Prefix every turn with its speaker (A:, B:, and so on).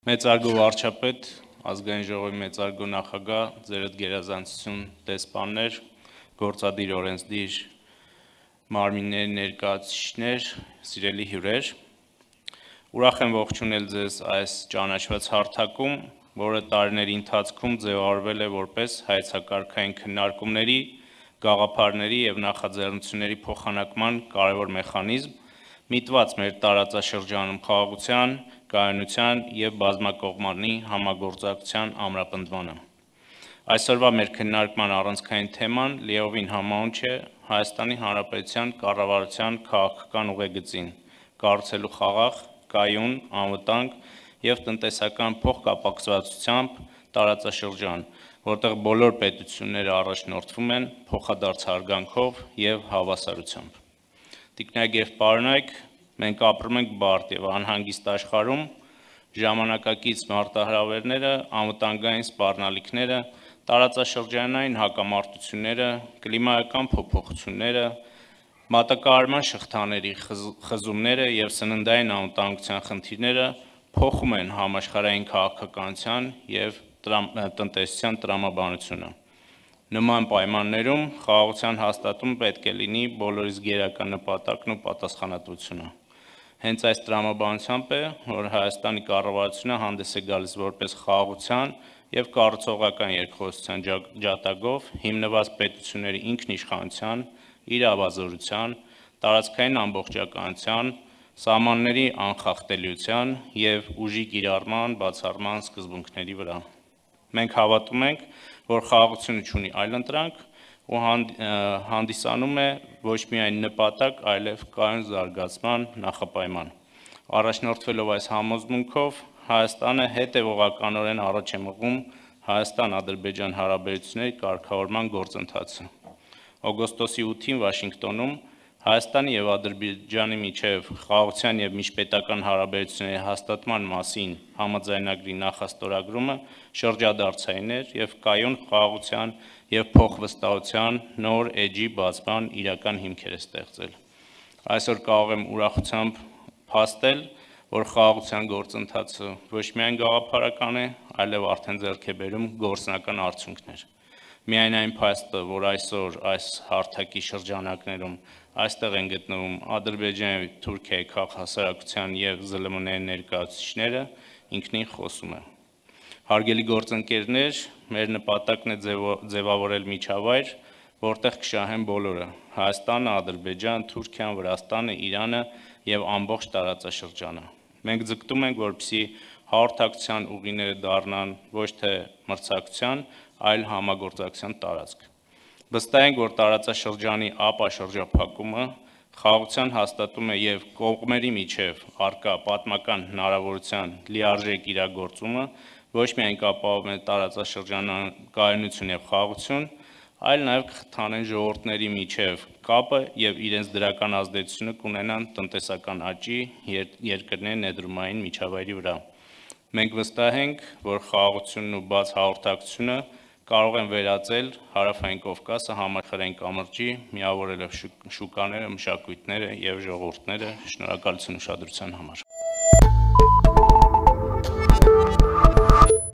A: Մեծարգո վարչապետ, ազգային ժողովի մեծարգո նախագահ, ձերդ գերազանցություն դեսպաններ, գործադիր օրենսդիր մարմինների ներկայացուցիչներ, սիրելի հյուրեր, ուրախ եմ ողջունել ձեզ այս ճանաչված հարթակում, որը տարիների ընթացքում ձևավորվել է որպես հայեցակարգային քննարկումների, գաղափարների և նախաձեռնությունների փոխանակման կարևոր մեխանիզմ, միտված մեր տարածաշրջանում խաղաղության, կայունության և բազմակողմանի համագործակցության ամրապնդմանը։ Այսօրվա մեր քննարկման առանցքային թեման լիովին համահունչ է Հայաստանի Հանրապետության կառավարության քաղաքական ուղեգծին՝ կառուցելու խաղաղ, կայուն, անվտանգ և տնտեսական փոխկապակցվածությամբ տարածաշրջան, որտեղ բոլոր պետությունները առաջնորդվում են փոխադարձ հարգանքով և հավասարությամբ։ Տիկնայք և պարոնայք, մենք ապրում ենք բարդ և անհանգիստ աշխարհում, ժամանակակից մարտահրավերները, անվտանգային սպառնալիքները, տարածաշրջանային հակամարտությունները, կլիմայական փոփոխությունները, մատակարարման շղթաների խզումները և սննդային անվտանգության խնդիրները փոխում են համաշխարհային քաղաքականության և տնտեսության տրամաբանությունը։ Նման պայմաններում խաղաղության հաստատումը պետք է լինի բոլորիս գերակա նպատակն ու պատասխանատվությունը։ Հենց այս տրամաբանությամբ է, որ Հայաստանի կառավարությունը հանդես է գալիս որպես խաղաղության և կառուցողական երկխոսության ջատագով հիմնված պետությունների ինքնիշխանության, իրավազորության, տարածքային ամբողջականության, սահմանների անխախտելիության և ուժի կիրառման բացառման սկզբունքների վրա։ Մենք հավատում ենք, որ խաղաղությունը չունի այլընտրանք ու հանդիսանում է ոչ միայն նպատակ, այլև կայուն զարգացման նախապայման։ Առաջնորդվելով այս համոզմունքով, Հայաստանը հետևողականորեն առաջ է մղում Հայաստան-Ադրբեջան հարաբերությունների կարգավորման գործընթացը։ Օգոստոսի 8-ին Վաշինգտոնում Հայաստանի և Ադրբեջանի միջև խաղաղության և միջպետական հարաբերությունների հաստատման մասին համաձայնագրի նախաստորագրումը շրջադարձային էր և կայուն խաղաղության և փոխվստահության նոր էջի բացման իրական հիմքեր է ստեղծել։ Այսօր կարող եմ ուրախությամբ փաստել, որ խաղաղության գործընթացը ոչ միայն գաղափարական է, այլև արդեն ձեռք է բերում գործնական արդյունքներ։ Միայն այն փաստը, որ այսօր այս հարթակի շրջանակներում այստեղ են գտնվում Ադրբեջանի և Թուրքիայի քաղաքահասարակության և ԶԼՄ-ների ներկայացուցիչները, ինքնին խոսում է։ Հարգելի գործընկերներ, մեր նպատակն է ձևավորել միջավայր, որտեղ կշահեն բոլորը՝ Հայաստանը, Ադրբեջանը, Թուրքիան, Վրաստանը, Իրանը և ամբողջ տարածաշրջանը։ Մենք ձգտում ենք, որպեսզի հաղորդակցության ուղիները դառնան ոչ թե մրցակցության, այլ համագործակցության տարածք։ Վստահ ենք, որ տարածաշրջանի ապաշրջափակումը, խաղաղության հաստատումը և կողմերի միջև առկա պատմական հնարավորության լիարժեք իրագործումը ոչ միայն կապահովում է տարածաշրջանային կայունություն և խաղաղություն, այլ նաև կխթանեն ժողովուրդների միջև կապը և իրենց դրական ազդեցությունը կունենան տնտեսական աճի, երկրների ներդրումային միջավայրի վրա։ Մենք վստահ ենք, որ խաղաղությունն ու բաց հաղորդակցությունը կարող են վերածել Հարավային Կովկասը համաշխարհային կամրջի, միավորելով շուկաները, մշակույթները և ժողովուրդները։ Շնորհակալություն ուշադրության համար։